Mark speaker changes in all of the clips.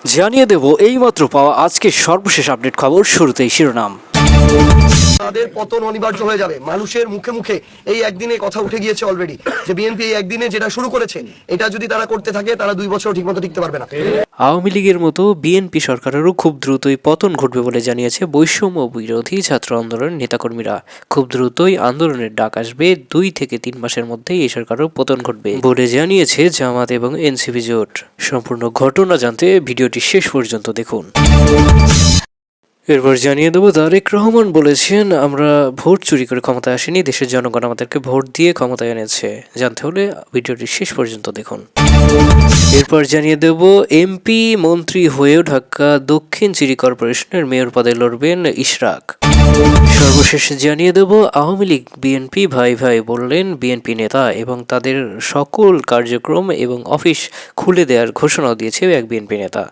Speaker 1: জানিয়ে দেব এইমাত্র পাওয়া আজকের সর্বশেষ আপডেট খবর। শুরুতেই শিরোনাম।
Speaker 2: তাদের পতন অনিবার্য হয়ে যাবে। মানুষের মুখে মুখে এই একদিনে কথা উঠে গিয়েছে অলরেডি যে বিএনপি এই একদিনে যেটা শুরু করেছে এটা যদি তারা করতে থাকে তারা 2 বছর ঠিকমতো টিকতে পারবে না।
Speaker 1: আওয়ামী লীগের মতো বিএনপি সরকারেরও খুব দ্রুতই পতন ঘটবে বলে জানিয়েছে বৈষম্য বিরোধী ছাত্র আন্দোলনের নেতাকর্মীরা। খুব দ্রুতই আন্দোলনের ডাক আসবে, 2 থেকে 3 মাসের মধ্যেই এই সরকারের পতন ঘটবে বলে জানিয়েছে জামাত এবং এনসিপি জোট। সম্পূর্ণ ঘটনা জানতে ভিডিওটি শেষ পর্যন্ত দেখুন। এরপর জানিয়ে দেবো, তারেক রহমান বলেছেন, আমরা ভোট চুরি করে ক্ষমতায় আসেনি, দেশের জনগণ আমাদেরকে ভোট দিয়ে ক্ষমতায় এনেছে। জানতে হলে ভিডিওটি শেষ পর্যন্ত দেখুন। এরপর জানিয়ে দেব, এমপি মন্ত্রী হয়েও ঢাকা দক্ষিণ সিটি কর্পোরেশনের মেয়র পদে লড়বেন ইশরাক। সর্বশেষ জানিয়ে দেব, আওয়ামী লীগ বিএনপি ভাই ভাই বললেন বিএনপি নেতা এবং তাদের সকল কার্যক্রম এবং অফিস খুলে দেওয়ার ঘোষণাও দিয়েছে এক বিএনপি নেতা।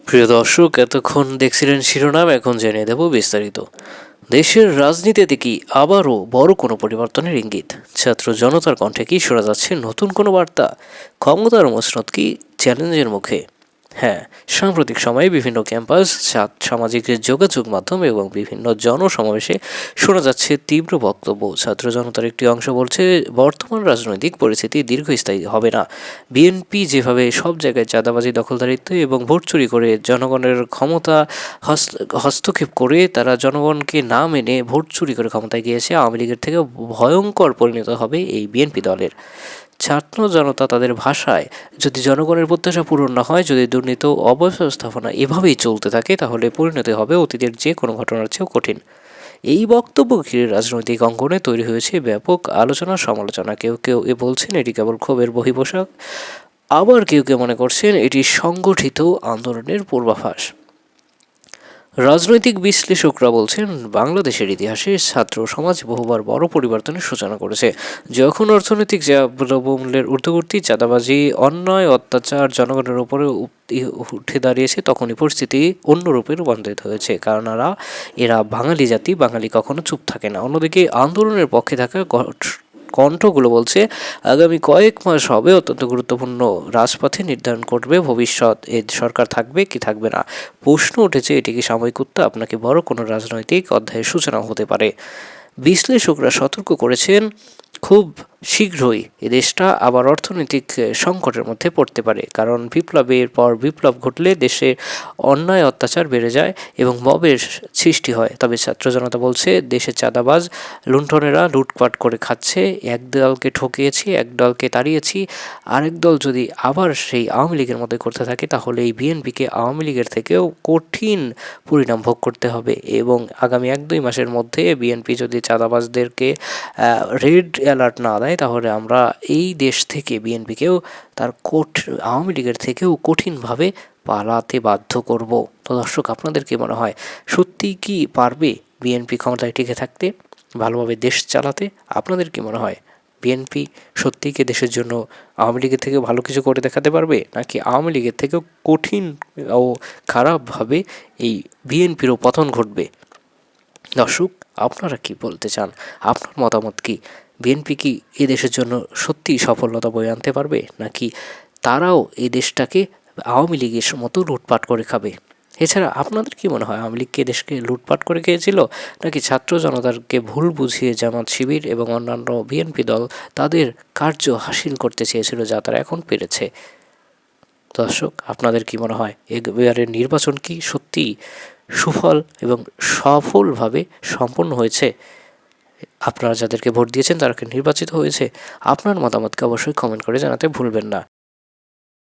Speaker 1: প্রিয় দর্শক, এতক্ষণ দেখছিলেন শিরোনাম, এখন জানিয়ে দেব বিস্তারিত। দেশের রাজনীতিতে কি আবারও বড় কোনো পরিবর্তনের ইঙ্গিত? ছাত্র জনতার কণ্ঠে কি শোনা যাচ্ছে নতুন কোনো বার্তা? ক্ষমতার মসনদ কি চ্যালেঞ্জের মুখে? হ্যাঁ, সাম্প্রতিক সময়ে বিভিন্ন ক্যাম্পাস, সামাজিক যোগাযোগ মাধ্যম এবং বিভিন্ন জনসমাবেশে শোনা যাচ্ছে তীব্র বক্তব্য। ছাত্র জনতার একটি অংশ বলছে, বর্তমান রাজনৈতিক পরিস্থিতি দীর্ঘস্থায়ী হবে না। বিএনপি যেভাবে সব জায়গায় চাঁদাবাজি, দখলদারিত্ব এবং ভোট চুরি করে জনগণের ক্ষমতা হস্তক্ষেপ করে তারা জনগণকে না মেনে ভোট চুরি করে ক্ষমতায় গিয়েছে, আওয়ামী লীগের থেকে ভয়ঙ্কর পরিণত হবে এই বিএনপি দলের। ছাত্র জনতা তাদের ভাষায়, যদি জনগণের প্রত্যাশা পূরণ না হয়, যদি দুর্নীতি ও অব্যবস্থাপনা এভাবেই চলতে থাকে, তাহলে পরিণতি হবে অতীতের যে কোনো ঘটনার চেয়েও কঠিন। এই বক্তব্য ঘিরে রাজনৈতিক অঙ্গনে তৈরি হয়েছে ব্যাপক আলোচনা সমালোচনা। কেউ কেউ বলছেন এটি কেবল ক্ষোভের বহিঃপ্রকাশ, আবার কেউ কেউ মনে করছেন এটি সংগঠিত আন্দোলনের পূর্বাভাস। রাজনৈতিক বিশ্লেষকরা বলছেন, বাংলাদেশের ইতিহাসে ছাত্র সমাজ বহুবার বড় পরিবর্তনের সূচনা করেছে। যখন অর্থনৈতিক দ্রব্যমূল্যের ঊর্ধ্বগতি, চাঁদাবাজি, অন্যায়, অত্যাচার জনগণের উপরে উঠে দাঁড়িয়েছে, তখনই পরিস্থিতি অন্য রূপে রূপান্তরিত হয়েছে। কারণ এরা বাঙালি জাতি, বাঙালি কখনো চুপ থাকে না। অন্যদিকে আন্দোলনের পক্ষে থাকা কণ্ঠগুলো বলছে, আগামী কয়েক মাস হবে অত্যন্ত গুরুত্বপূর্ণ, রাজপথে নির্ধারণ করবে ভবিষ্যৎ। এ সরকার থাকবে কি থাকবে না। প্রশ্ন উঠেছে, এটি কি সাময়িক উত্তাপ নাকি বড় কোনো রাজনৈতিক অধ্যায়ের সূচনা হতে পারে? বিশ্লেষকরা সতর্ক করেছেন, খুব শীঘ্রই এ দেশটা আবার অর্থনৈতিক সংকটের মধ্যে পড়তে পারে। কারণ বিপ্লবের পর বিপ্লব ঘটলে দেশে অন্যায় অত্যাচার বেড়ে যায় এবং মবের সৃষ্টি হয়। তবে ছাত্র জনতা বলছে, দেশে চাঁদাবাজ লুণ্ঠনেরা লুটপাট করে খাচ্ছে, এক দলকে ঠকিয়েছি, এক দলকে তাড়িয়েছি, আরেক দল যদি আবার সেই আওয়ামী লীগের মধ্যে করতে থাকে, তাহলে এই বিএনপিকে আওয়ামী লীগের থেকেও কঠিন পরিণাম ভোগ করতে হবে। এবং আগামী 1-2 মাসের মধ্যে বিএনপি যদি চাঁদাবাজদেরকে রেড অ্যালার্ট না দেয়, তাহলে আমরা এই দেশ থেকে বিএনপিকেও তার আওয়ামী লীগের থেকেও কঠিনভাবে পালাতে বাধ্য করব। তো দর্শক, আপনাদের কি মনে হয়, সত্যিই কি পারবে বিএনপি ক্ষমতায় টিকে থাকতে, ভালোভাবে দেশ চালাতে? আপনাদের কি মনে হয়, বিএনপি সত্যিই কি দেশের জন্য আওয়ামী লীগের থেকে ভালো কিছু করে দেখাতে পারবে, নাকি আওয়ামী লীগের থেকেও কঠিন ও খারাপভাবে এই বিএনপিরও পতন ঘটবে? দর্শক, আপনারা কি বলতে চান? আপনার মতামত কি? বিএনপি কি এ দেশের জন্য সত্যিই সফলতা বয়ে আনতে পারবে, নাকি তারাও এই দেশটাকে আওয়ামী লীগের মতো লুটপাট করে খাবে? এছাড়া আপনাদের কি মনে হয়, আওয়ামী লীগকে দেশকে লুটপাট করে খেয়েছিল, নাকি ছাত্র জনতাকে ভুল বুঝিয়ে জামাত শিবির এবং অন্যান্য বিএনপি দল তাদের কার্য হাসিল করতে চেয়েছিল, যা তারা এখন পেরেছে? দর্শক, আপনাদের কি মনে হয়, এবারের নির্বাচন কি সত্যিই সুফল এবং সফলভাবে সম্পন্ন হয়েছে? আপনারা যাদেরকে ভোট দিয়েছেন তারা কি নির্বাচিত হয়েছে? আপনার মতামতকে অবশ্যই কমেন্ট করে জানাতে ভুলবেন না।